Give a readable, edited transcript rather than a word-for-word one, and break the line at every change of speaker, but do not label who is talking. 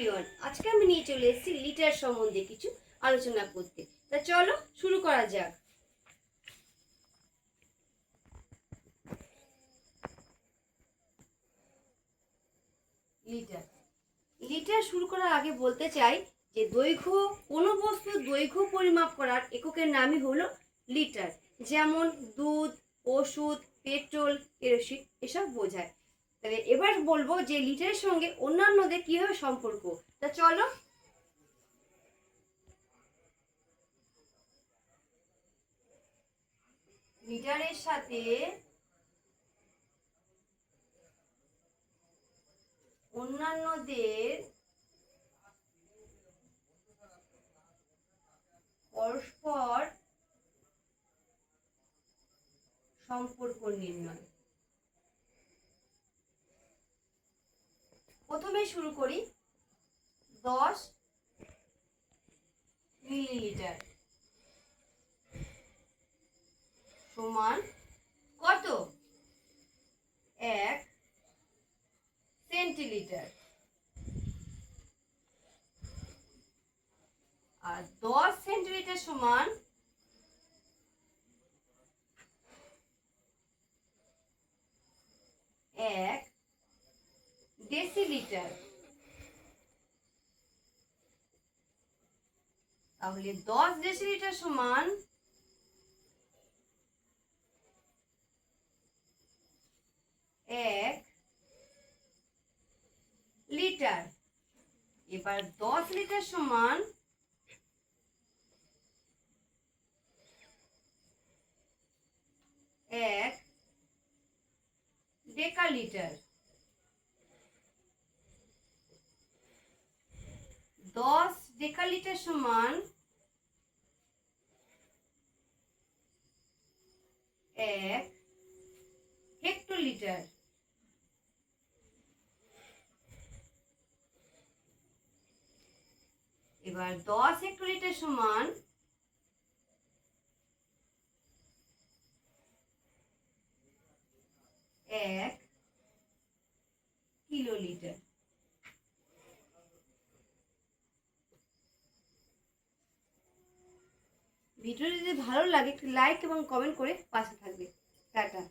Everyone, আজকে আমি নিয়ে চলে এসেছি লিটার সম্বন্ধে কিছু আলোচনা করতে। তা চলো শুরু করা যাক। লিটার লিটার শুরু করার আগে বলতে চাই যে দৈর্ঘ্য, কোনো বস্তুর দৈর্ঘ্য পরিমাপ করার এককের নামই হলো লিটার। যেমন দুধ, ওষুধ, পেট্রোল, কেরোসিন এসব বোঝায়। তাহলে এবার বলবো যে লিটারের সঙ্গে অন্যান্যদের কিভাবে সম্পর্ক। তা চলো। লিটারের সাথে অন্যান্যদের পরস্পর সম্পর্ক নির্ণয়। প্রথমে শুরু করি। 10 মিলিলিটার সমান কত? 1 সেন্টিলিটার। আর 10 সেন্টিলিটার সমান 1 ডেসিলিটার। তাহলে 10 ডেসিলিটার সমান 1 লিটার। এবার 10 লিটার সমান 1 ডেকালিটার। 10 ডেকালিটার সমান 1 হেক্টোলিটার। এবার 10 হেক্টোলিটার সমান 1 কিলোলিটার। ভিডিওটি যদি ভালো লাগে একটু লাইক এবং কমেন্ট করে পাশে থাকবে। টাটা।